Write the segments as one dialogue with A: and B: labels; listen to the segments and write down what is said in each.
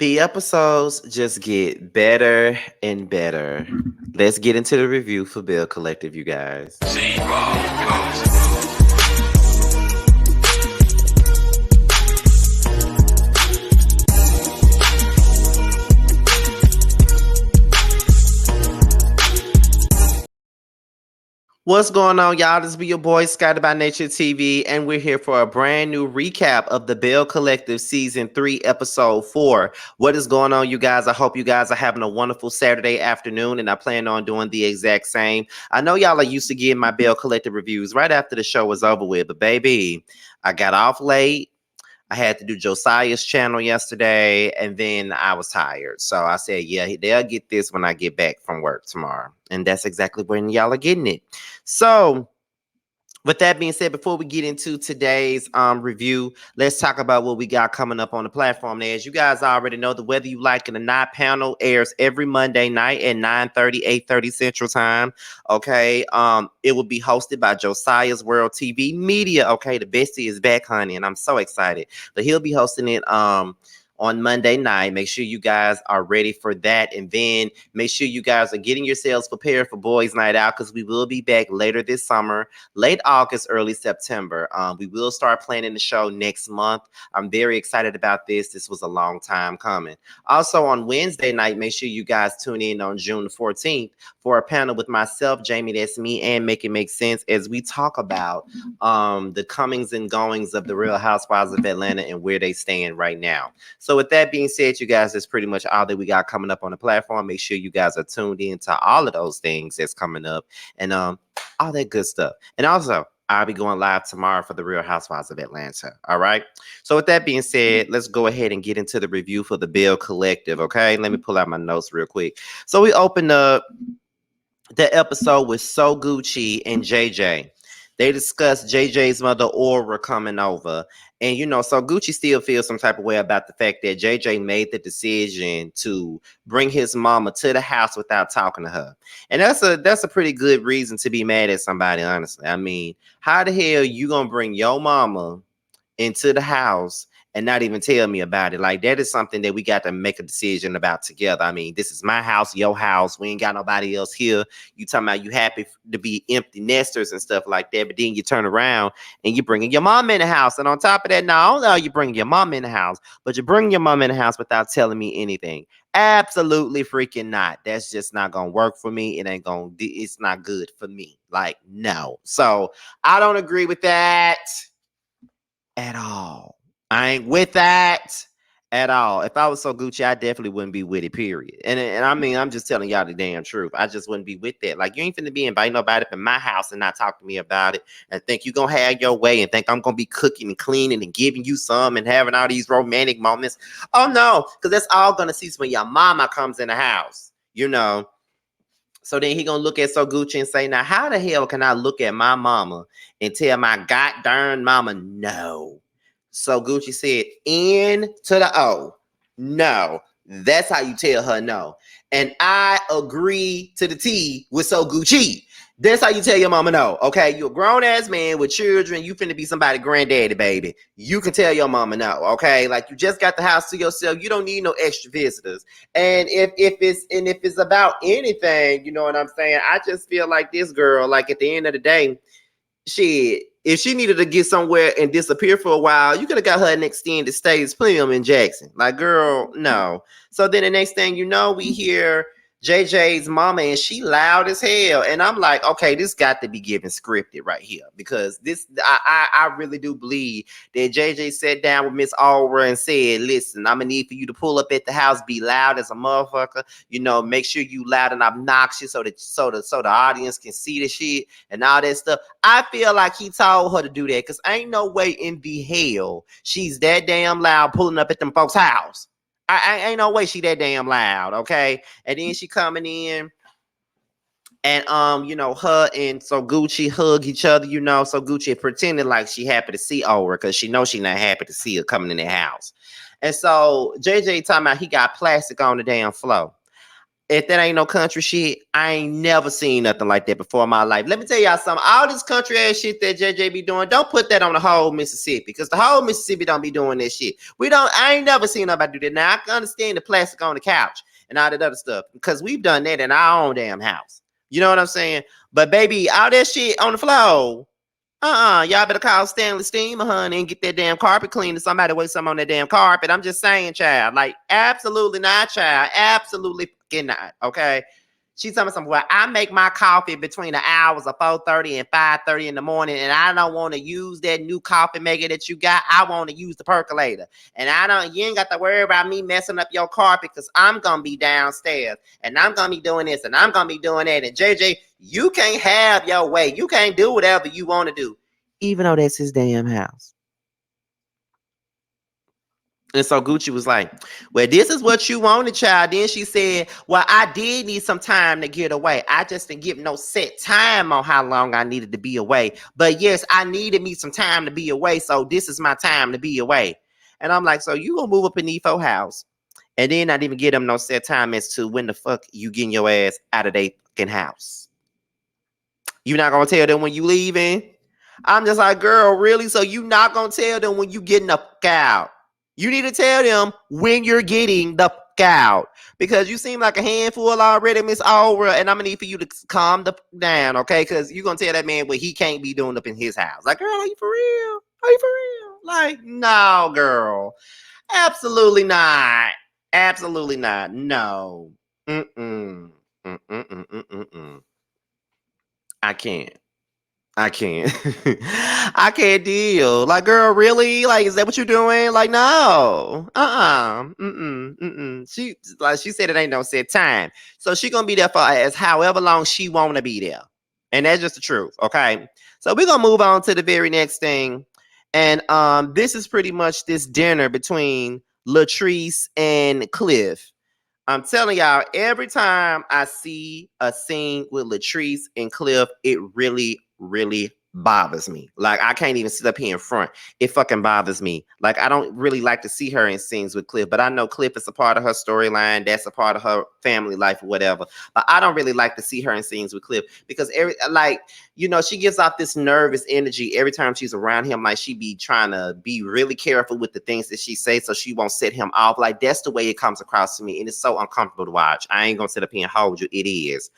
A: The episodes just get better and better. Let's get into the review for Belle Collective, you guys. What's going on, y'all? This be your boy Scotty by Nature TV, and we're here for a brand new recap of the Belle Collective Season 3, Episode 4. What is going on, you guys? I hope you guys are having a wonderful Saturday afternoon, and I plan on doing the exact same. I know y'all are used to getting my Belle Collective reviews right after the show was over with, but baby, I got off late. I had to do Josiah's channel yesterday, and then I was tired. So I said, yeah, they'll get this when I get back from work tomorrow. And that's exactly when y'all are getting it. So with that being said, before we get into today's review, let's talk about what we got coming up on the platform. Now, as you guys already know, the Whether You Like It or Not panel airs every Monday night at 9:30, 8:30 Central Time. Okay. It will be hosted by Josiah's World TV Media. Okay, the bestie is back, honey, and I'm so excited. But he'll be hosting it on Monday night. Make sure you guys are ready for that. And then make sure you guys are getting yourselves prepared for Boys Night Out, because we will be back later this summer, late August, early September. We will start planning the show next month. I'm very excited about this. This was a long time coming. Also on Wednesday night, make sure you guys tune in on June the 14th for a panel with myself, Jamie, that's me, and Make It Make Sense, as we talk about the comings and goings of the Real Housewives of Atlanta and where they stand right now. So with that being said, you guys, that's pretty much all that we got coming up on the platform. Make sure you guys are tuned in to all of those things that's coming up and all that good stuff. And also, I'll be going live tomorrow for the Real Housewives of Atlanta. All right. So with that being said, let's go ahead and get into the review for the Belle Collective. Okay. Let me pull out my notes real quick. So we opened up the episode with So Gucci and JJ. They discussed JJ's mother Aura coming over. And, so Gucci still feels some type of way about the fact that JJ made the decision to bring his mama to the house without talking to her. And that's a pretty good reason to be mad at somebody, honestly. I mean, how the hell you gonna bring your mama into the house and not even tell me about it? Like, that is something that we got to make a decision about together. I mean, this is my house, your house. We ain't got nobody else here. You talking about you happy to be empty nesters and stuff like that, but then you turn around and you're bringing your mom in the house. And on top of that, no, you bring your mom in the house, but you bring your mom in the house without telling me anything. Absolutely freaking not. That's just not gonna work for me. It's not good for me. Like, no. So I don't agree with that at all. I ain't with that at all. If I was So Gucci, I definitely wouldn't be with it, period. And I mean, I'm just telling y'all the damn truth. I just wouldn't be with that. Like, you ain't finna be inviting nobody up in my house and not talk to me about it and think you gonna have your way and think I'm gonna be cooking and cleaning and giving you some and having all these romantic moments. Oh no, because that's all gonna cease when your mama comes in the house, So then he gonna look at So Gucci and say, now how the hell can I look at my mama and tell my god darn mama no? So Gucci said, N to the O. No. That's how you tell her no. And I agree to the T with So Gucci. That's how you tell your mama no. Okay, you're a grown-ass man with children. You finna be somebody granddaddy, baby. You can tell your mama no, okay? Like, you just got the house to yourself. You don't need no extra visitors. And if it's about anything, you know what I'm saying? I just feel like this girl, like, at the end of the day, shit, if she needed to get somewhere and disappear for a while, you could have got her an extended stay. Plenty of them in Jackson. Like, girl, no. So then the next thing you know, we hear JJ's mama, and she loud as hell. And I'm like, okay, this got to be given scripted right here, because I really do believe that JJ sat down with Miss Aura and said, listen, I'm gonna need for you to pull up at the house, be loud as a motherfucker, make sure you loud and obnoxious so the audience can see the shit and all that stuff. I feel like he told her to do that, because ain't no way in the hell she's that damn loud pulling up at them folks' house. I ain't no way she that damn loud, okay? And then she coming in, and her and So Gucci hug each other, So Gucci pretending like she happy to see Aura, because she knows she not happy to see her coming in their house. And so JJ talking about he got plastic on the damn floor. If that ain't no country shit, I ain't never seen nothing like that before in my life. Let me tell y'all something. All this country ass shit that JJ be doing, don't put that on the whole Mississippi, because the whole Mississippi don't be doing this shit. I ain't never seen nobody do that. Now I can understand the plastic on the couch and all that other stuff, because we've done that in our own damn house. You know what I'm saying? But baby, all that shit on the floor. Y'all better call Stanley Steamer, honey, and get that damn carpet cleaned, or somebody waste something on that damn carpet. I'm just saying, child. Like, absolutely not, child. Absolutely fucking not. Okay. She's telling me something. Well, I make my coffee between the hours of 4:30 and 5:30 in the morning, and I don't want to use that new coffee maker that you got. I want to use the percolator. And you ain't got to worry about me messing up your carpet, because I'm going to be downstairs, and I'm going to be doing this, and I'm going to be doing that. And JJ, you can't have your way. You can't do whatever you want to do, even though that's his damn house. And so Gucci was like, well, this is what you wanted, child. Then she said, well, I did need some time to get away. I just didn't give no set time on how long I needed to be away. But yes, I needed me some time to be away. So this is my time to be away. And I'm like, so you gonna move up in Nefo house and then not even give them no set time as to when the fuck you getting your ass out of their fucking house. You not gonna tell them when you leaving? I'm just like, girl, really? So you not gonna tell them when you getting the fuck out? You need to tell them when you're getting the fuck out, because you seem like a handful already, Miss Aura, and I'm gonna need for you to calm the fuck down, okay? Because you're gonna tell that man what he can't be doing up in his house. Like, girl, are you for real? Are you for real? Like, no, girl. Absolutely not. Absolutely not. No. Mm-mm. Mm-mm-mm-mm-mm. I can't. I can't. I can't deal. Like, girl, really? Like, is that what you're doing? Like, no. She said it ain't no set time. So she gonna be there for as however long she wanna be there. And that's just the truth. Okay. So we're gonna move on to the very next thing. And this is pretty much this dinner between Latrice and Cliff. I'm telling y'all, every time I see a scene with Latrice and Cliff, it really, really bothers me. Like, I can't even sit up here in front. It fucking bothers me. Like, I don't really like to see her in scenes with Cliff, but I know Cliff is a part of her storyline. That's a part of her family life or whatever. But I don't really like to see her in scenes with Cliff, because she gives off this nervous energy every time she's around him. Like, she be trying to be really careful with the things that she says so she won't set him off. Like, that's the way it comes across to me. And it's so uncomfortable to watch. I ain't gonna sit up here and hold you. It is.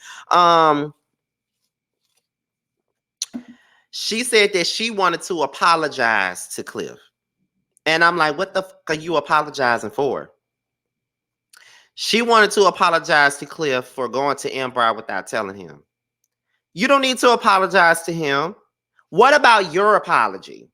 A: She said that she wanted to apologize to Cliff. And I'm like, what the fuck are you apologizing for? She wanted to apologize to Cliff for going to Empire without telling him. You don't need to apologize to him. What about your apology?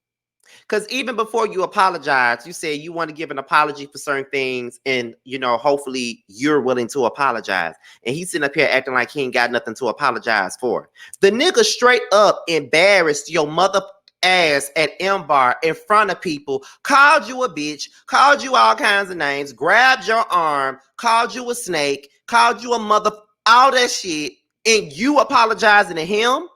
A: Because even before you apologize, you said you want to give an apology for certain things, and hopefully you're willing to apologize. And he's sitting up here acting like he ain't got nothing to apologize for. The nigga straight up embarrassed your mother ass at M-Bar in front of people, called you a bitch, called you all kinds of names, grabbed your arm, called you a snake, called you a mother, all that shit, and you apologizing to him?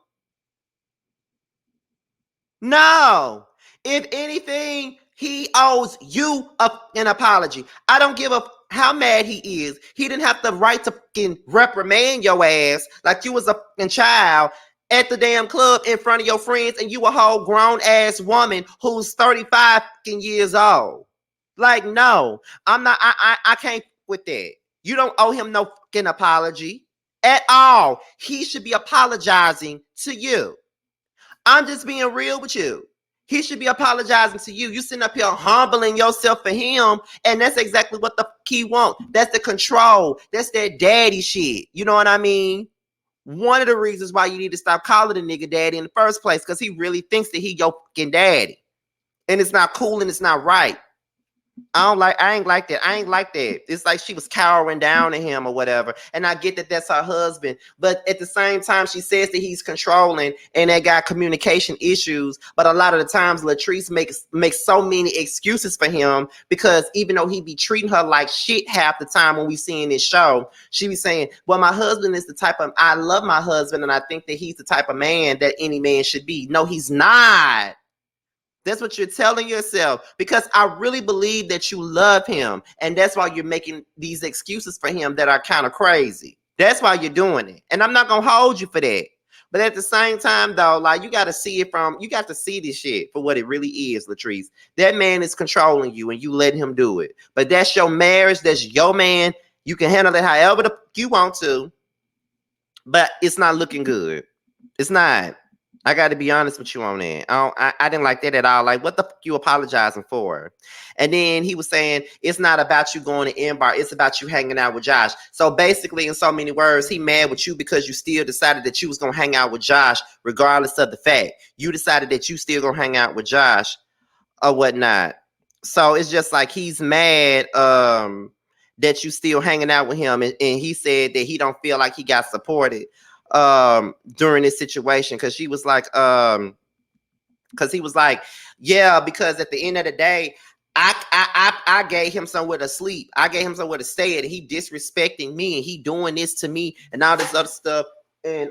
A: No. If anything, he owes you an apology. I don't give a how mad he is. He didn't have the right to fucking reprimand your ass like you was a fucking child at the damn club in front of your friends, and you a whole grown ass woman who's 35 fucking years old. Like, no, I'm not. I can't with that. You don't owe him no fucking apology at all. He should be apologizing to you. I'm just being real with you. He should be apologizing to you. You sitting up here humbling yourself for him, and that's exactly what the fuck he want. That's the control. That's that daddy shit. You know what I mean? One of the reasons why you need to stop calling the nigga daddy in the first place, because he really thinks that he your fucking daddy. And it's not cool and it's not right. I ain't like that. I ain't like that. It's like she was cowering down to him or whatever. And I get that that's her husband. But at the same time, she says that he's controlling and they got communication issues. But a lot of the times, Latrice makes so many excuses for him, because even though he be treating her like shit half the time when we see in this show, she be saying, well, my husband is the type of, I love my husband and I think that he's the type of man that any man should be. No, he's not. That's what you're telling yourself, because I really believe that you love him. And that's why you're making these excuses for him that are kind of crazy. That's why you're doing it. And I'm not going to hold you for that. But at the same time, though, like, you got to see it from, you got to see this shit for what it really is, Latrice. That man is controlling you and you letting him do it. But that's your marriage. That's your man. You can handle it however you want to. But it's not looking good. It's not. I got to be honest with you on that. I didn't like that at all. Like, what the fuck you apologizing for? And then he was saying, it's not about you going to M-Bar. It's about you hanging out with Josh. So basically, in so many words, he mad with you because you still decided that you was going to hang out with Josh, regardless of the fact. You decided that you still going to hang out with Josh or whatnot. So it's just like he's mad that you still hanging out with him. And he said that he don't feel like he got supported during this situation, because she was like because he was like, yeah, because at the end of the day, I gave him somewhere to sleep, I gave him somewhere to stay at, he disrespecting me and he doing this to me and all this other stuff. And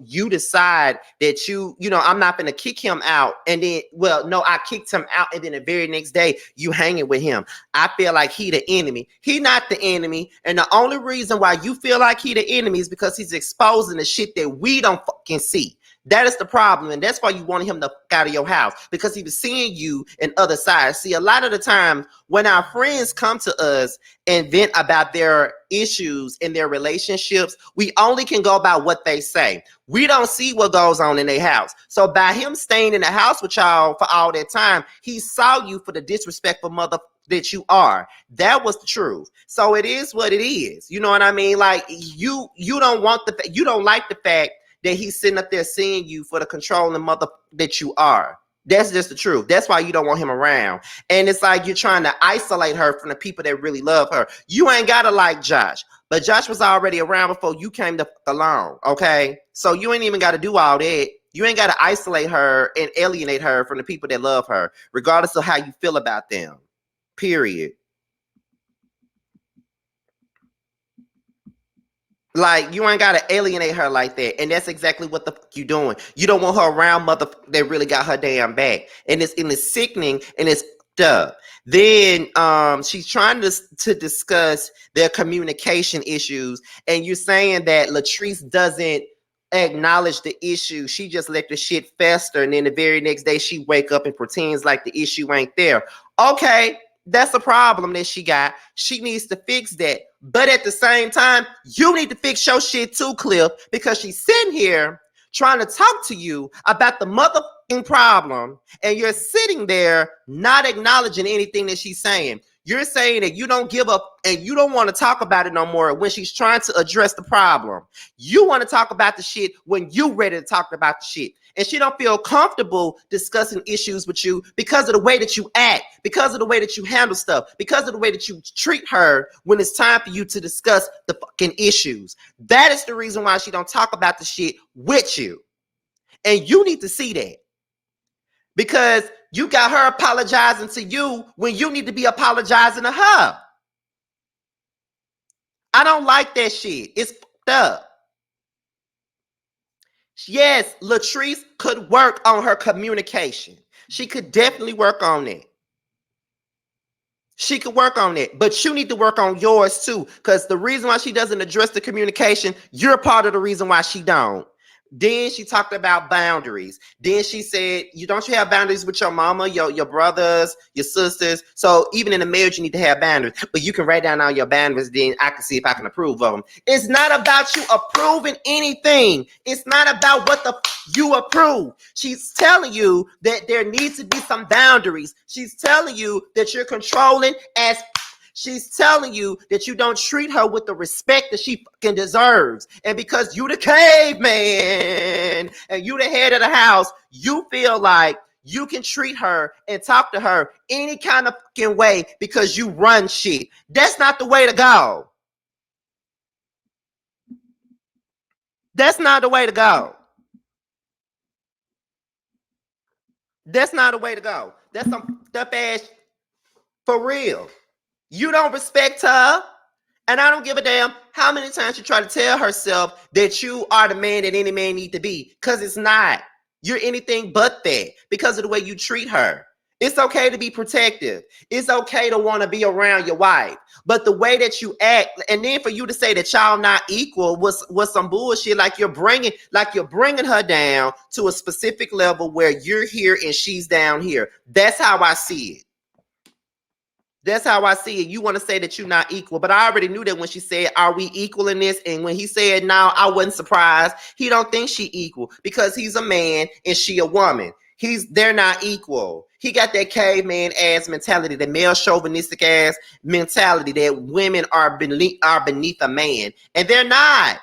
A: you decide that you know, I'm not gonna kick him out. And then, well, no, I kicked him out, and then the very next day you hanging with him. I feel like he the enemy. He not the enemy. And the only reason why you feel like he the enemy is because he's exposing the shit that we don't fucking see. That is the problem. And that's why you wanted him to fuck out of your house, because he was seeing you in other sides. See, a lot of the time when our friends come to us and vent about their issues in their relationships, we only can go by what they say. We don't see what goes on in their house. So by him staying in the house with y'all for all that time, he saw you for the disrespectful mother that you are. That was the truth. So it is what it is. You know what I mean? Like, you don't want you don't like the fact that he's sitting up there seeing you for the controlling mother that you are. That's just the truth. That's why you don't want him around. And it's like you're trying to isolate her from the people that really love her. You ain't gotta like Josh, but Josh was already around before you came to along. Okay, so you ain't even got to do all that. You ain't got to isolate her and alienate her from the people that love her, regardless of how you feel about them. Period. Like, you ain't gotta alienate her like that. And that's exactly what the fuck you doing. You don't want her around mother that really got her damn back. And it's sickening and it's up. Then she's trying to discuss their communication issues. And you're saying that Latrice doesn't acknowledge the issue. She just let the shit fester. And then the very next day she wake up and pretends like the issue ain't there. Okay, that's a problem that she got. She needs to fix that. But at the same time, you need to fix your shit too, Cliff, because she's sitting here trying to talk to you about the motherfucking problem, and you're sitting there not acknowledging anything that she's saying. You're saying that you don't give up and you don't want to talk about it no more when she's trying to address the problem. You want to talk about the shit when you ready to talk about the shit. And she don't feel comfortable discussing issues with you because of the way that you act, because of the way that you handle stuff, because of the way that you treat her when it's time for you to discuss the fucking issues. That is the reason why she don't talk about the shit with you. And you need to see that. Because you got her apologizing to you when you need to be apologizing to her. I don't like that shit. It's fucked up. Yes, Latrice could work on her communication. She could definitely work on it. She could work on it, but you need to work on yours too. Because the reason why she doesn't address the communication, you're part of the reason why she don't. Then she talked about boundaries. Then she said, you have boundaries with your mama, your brothers, your sisters. So even in a marriage, you need to have boundaries. But you can write down all your boundaries, then I can see if I can approve of them. It's not about you approving anything. It's not about what you approve. She's telling you that there needs to be some boundaries. She's telling you that you're controlling as she's telling you that you don't treat her with the respect that she fucking deserves. And because you the caveman and you the head of the house, you feel like you can treat her and talk to her any kind of fucking way because you run shit. That's not the way to go. That's not the way to go. That's not the way to go. That's some stuff ass for real. You don't respect her. And I don't give a damn how many times she try to tell herself that you are the man that any man need to be. Because it's not. You're anything but that because of the way you treat her. It's okay to be protective. It's okay to want to be around your wife. But the way that you act, and then for you to say that y'all not equal was some bullshit. Like you're bringing her down to a specific level where you're here and she's down here. That's how I see it. That's how I see it. You want to say that you're not equal, but I already knew that when she said, "Are we equal in this?" And when he said, "No," I wasn't surprised. He don't think she equal because he's a man and she a woman. They're not equal. He got that caveman ass mentality, the male chauvinistic ass mentality that women are beneath a man, and they're not.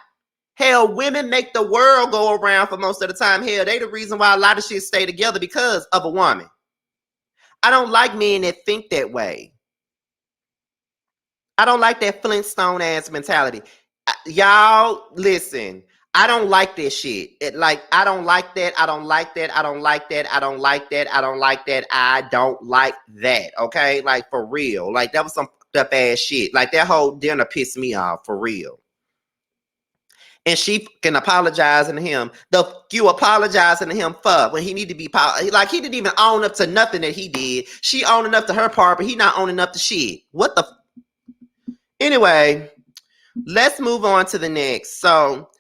A: Hell, women make the world go around for most of the time. Hell, they the reason why a lot of shit stay together because of a woman. I don't like men that think that way. I don't like that Flintstone ass mentality. Y'all, listen. I don't like this shit. I don't like that. I don't like that. I don't like that. I don't like that. I don't like that. I don't like that. Okay, like for real. Like that was some fucked up ass shit. Like that whole dinner pissed me off for real. And she can apologizing to him. The you apologizing to him for when he need to be like he didn't even own up to nothing that he did. She owning up to her part, but he not owning up to shit. What the? Anyway. Let's move on to the next. So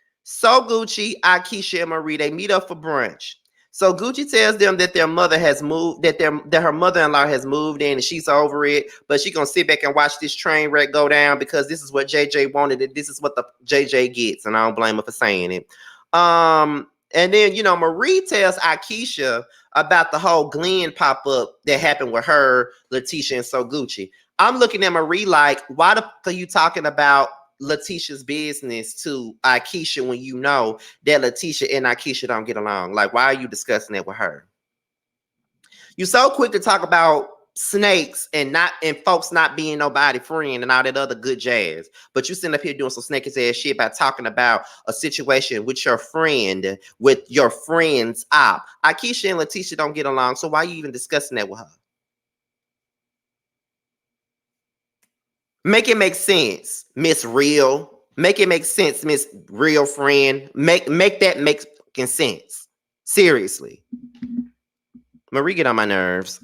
A: Gucci, Akeisha, and Marie, they meet up for brunch. So Gucci tells them that their mother has moved, that her mother-in-law has moved in and she's over it, but she's gonna sit back and watch this train wreck go down because this is what JJ wanted and this is what the JJ gets, and I don't blame her for saying it. And then Marie tells Akeisha about the whole Glenn pop-up that happened with her, Letitia, and So Gucci. I'm looking at Marie like, why the fuck are you talking about Letitia's business to Akeisha when you know that Letitia and Akeisha don't get along? Like, why are you discussing that with her? You so quick to talk about snakes and folks not being nobody friend and all that other good jazz, but you sitting up here doing some snake ass shit by talking about a situation with your friend's op. Akeisha and Letitia don't get along, so why are you even discussing that with her? Make it make sense, Miss Real. Make it make sense, Miss Real Friend. Make that make fucking sense. Seriously. Marie get on my nerves.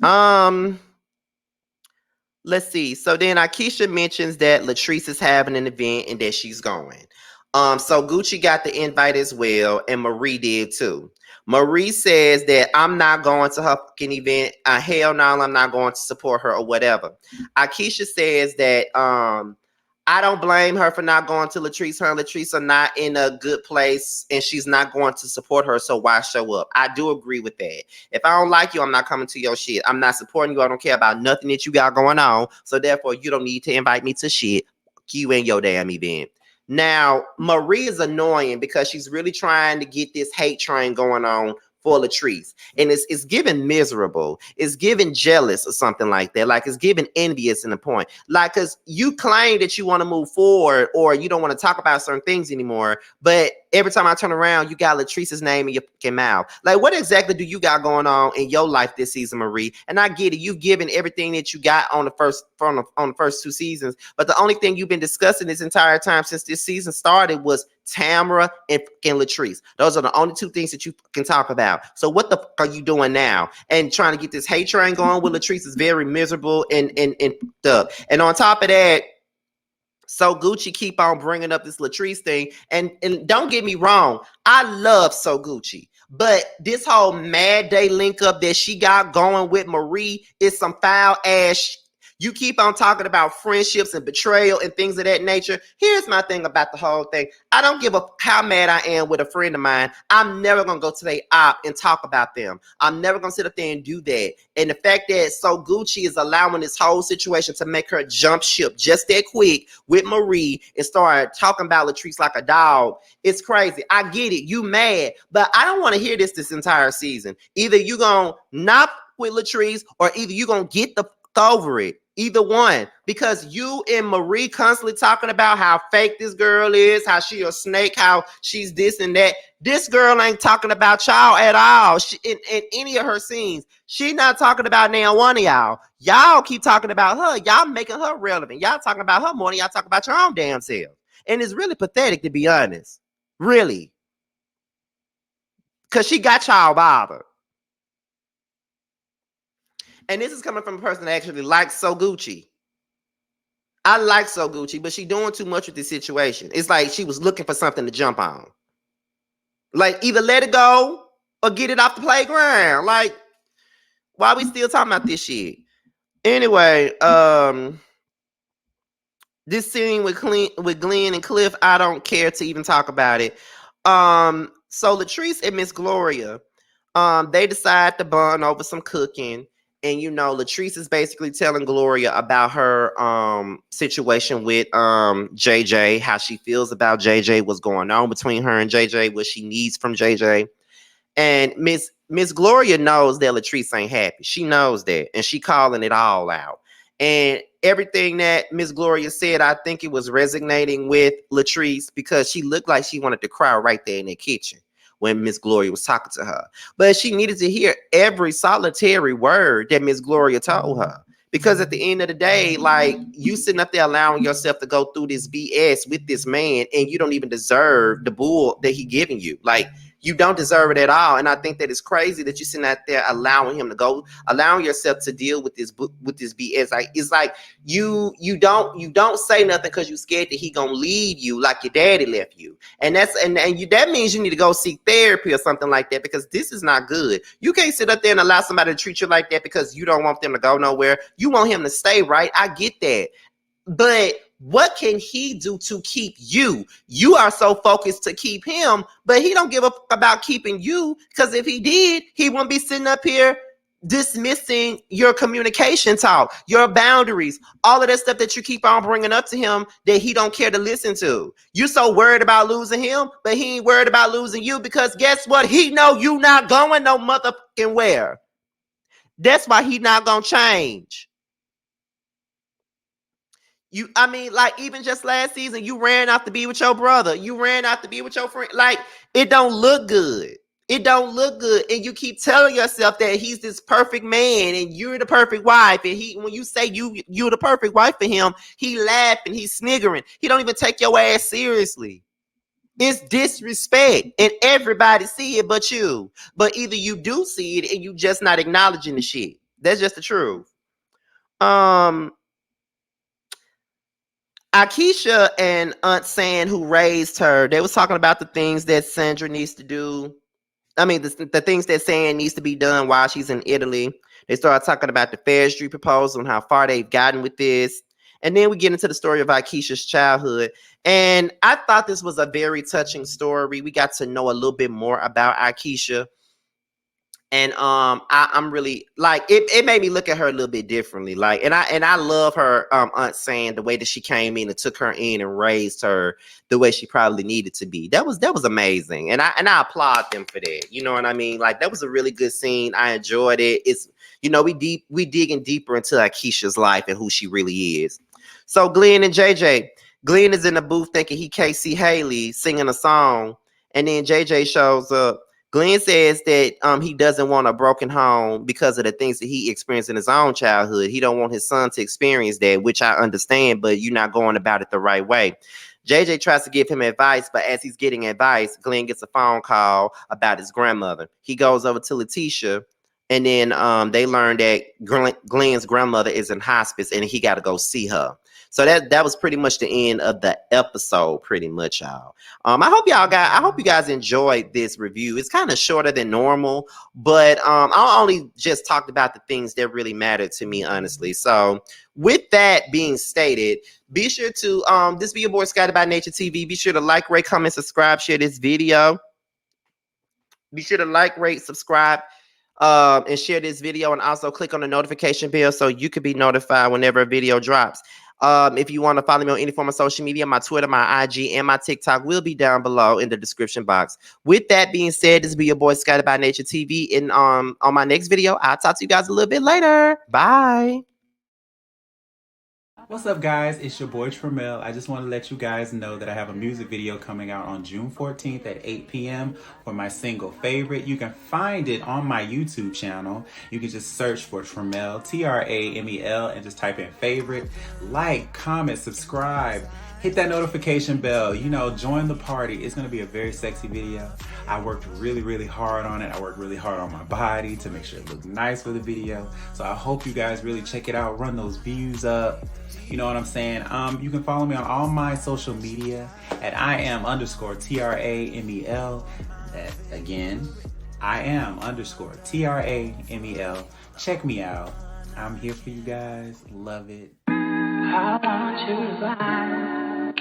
A: Let's see. So then Akeisha mentions that Latrice is having an event and that she's going. So Gucci got the invite as well, and Marie did too. Marie says that I'm not going to her fucking event. Hell no, I'm not going to support her or whatever. Akeisha says that I don't blame her for not going to Latrice. Her and Latrice are not in a good place and she's not going to support her. So why show up? I do agree with that. If I don't like you, I'm not coming to your shit. I'm not supporting you. I don't care about nothing that you got going on. So therefore, you don't need to invite me to shit. You and your damn event. Now, Marie is annoying because she's really trying to get this hate train going on for Latrice. And it's giving miserable. It's giving jealous or something like that. Like it's giving envious in the point. Like, because you claim that you want to move forward or you don't want to talk about certain things anymore. But every time I turn around, you got Latrice's name in your fucking mouth. Like, what exactly do you got going on in your life this season, Marie? And I get it. You've given everything that you got on the first two seasons. But the only thing you've been discussing this entire time since this season started was Tamara and fucking Latrice. Those are the only two things that you can talk about. So what the fuck are you doing now? And trying to get this hate train going with Latrice is very miserable and up. And on top of that, So Gucci keep on bringing up this Latrice thing. And don't get me wrong, I love So Gucci. But this whole Mad Day link up that she got going with Marie is some foul ass. You keep on talking about friendships and betrayal and things of that nature. Here's my thing about the whole thing. I don't give a how mad I am with a friend of mine. I'm never going to go to their op and talk about them. I'm never going to sit up there and do that. And the fact that So Gucci is allowing this whole situation to make her jump ship just that quick with Marie and start talking about Latrice like a dog, it's crazy. I get it. You mad. But I don't want to hear this entire season. Either you going to not with Latrice or either you going to get the over it. Either one, because you and Marie constantly talking about how fake this girl is, how she a snake, how she's this and that. This girl ain't talking about y'all at all. In any of her scenes, she not talking about now one of y'all. Y'all keep talking about her. Y'all making her relevant. Y'all talking about her more than y'all talking about your own damn self. And it's really pathetic, to be honest. Really. Because she got y'all bothered. And this is coming from a person that actually likes So Gucci. I like So Gucci, but she doing too much with this situation. It's like she was looking for something to jump on. Like, either let it go or get it off the playground. Like, why are we still talking about this shit? Anyway, this scene with Glenn and Cliff, I don't care to even talk about it. So Latrice and Miss Gloria, they decide to bond over some cooking. And Latrice is basically telling Gloria about her situation with JJ, how she feels about JJ, what's going on between her and JJ, what she needs from JJ. And Miss Gloria knows that Latrice ain't happy. She knows that, and she calling it all out. And everything that Miss Gloria said, I think it was resonating with Latrice, because she looked like she wanted to cry right there in the kitchen when Miss Gloria was talking to her. But she needed to hear every solitary word that Miss Gloria told her. Because at the end of the day, like, you sitting up there allowing yourself to go through this BS with this man, and you don't even deserve the bull that he giving you. Like, you don't deserve it at all. And I think that it's crazy that you're sitting out there allowing him to go, allowing yourself to deal with this BS. Like, it's like you don't say nothing because you're scared that he gonna leave you like your daddy left you. And that means you need to go seek therapy or something like that, because this is not good. You can't sit up there and allow somebody to treat you like that because you don't want them to go nowhere. You want him to stay, right? I get that. But what can he do to keep you? You are so focused to keep him, but he don't give a fuck about keeping you, because if he did, he wouldn't be sitting up here dismissing your communication talk, your boundaries, all of that stuff that you keep on bringing up to him that he don't care to listen to. You're so worried about losing him, but he ain't worried about losing you, because guess what? He know you not going no motherfucking where. That's why he not gonna change. Like, even just last season, you ran out to be with your brother. You ran out to be with your friend. Like, it don't look good. It don't look good. And you keep telling yourself that he's this perfect man and you're the perfect wife. And when you say you're the perfect wife for him, he laughing, he's sniggering. He don't even take your ass seriously. It's disrespect, and everybody see it but you. But either you do see it and you just not acknowledging the shit. That's just the truth. Akeisha and Aunt San, who raised her, they was talking about the things that Sandra needs to do. I mean, the things that San needs to be done while she's in Italy. They started talking about the Fair Street proposal and how far they've gotten with this. And then we get into the story of Akeisha's childhood. And I thought this was a very touching story. We got to know a little bit more about Akeisha. And I'm really like, it made me look at her a little bit differently. Like, and I love her Aunt San, the way that she came in and took her in and raised her the way she probably needed to be. That was amazing. And I applaud them for that. You know what I mean? Like, that was a really good scene. I enjoyed it. It's, we digging deeper into Akeisha's life and who she really is. So Glenn and JJ. Glenn is in the booth thinking he can't see Haley singing a song, and then JJ shows up. Glenn says that he doesn't want a broken home because of the things that he experienced in his own childhood. He don't want his son to experience that, which I understand, but you're not going about it the right way. JJ tries to give him advice, but as he's getting advice, Glenn gets a phone call about his grandmother. He goes over to Letitia, and then they learn that Glenn's grandmother is in hospice, and he got to go see her. So that was pretty much the end of the episode, pretty much, y'all. I hope you guys enjoyed this review. It's kind of shorter than normal, but I only just talked about the things that really mattered to me, honestly. So with that being stated, be sure to this be your boy Scotty by Nature TV. Be sure to like, rate, comment, subscribe, share this video. Be sure to like, rate, subscribe, and share this video, and also click on the notification bell so you can be notified whenever a video drops. If you want to follow me on any form of social media, my Twitter, my IG, and my TikTok will be down below in the description box. With that being said, this will be your boy Scotty by Nature TV. And on my next video, I'll talk to you guys a little bit later. Bye.
B: What's up, guys? It's your boy Tramel. I just want to let you guys know that I have a music video coming out on June 14th at 8 p.m. for my single Favorite. You can find it on my YouTube channel. You can just search for Tramel, Tramel, and just type in Favorite. Like, comment, subscribe, hit that notification bell. You know, join the party. It's going to be a very sexy video. I worked really, really hard on it. I worked really hard on my body to make sure it looked nice for the video. So I hope you guys really check it out. Run those views up. You know what I'm saying? You can follow me on all my social media at IAM_TRAMEL. That again, IAM_TRAMEL. Check me out. I'm here for you guys. Love it.
C: I want you to ride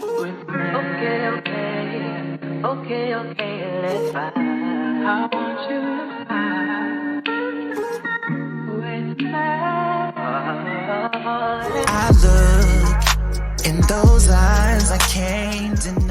C: with me. Okay, let's ride. I want you to ride with me. I look in those eyes, I can't deny.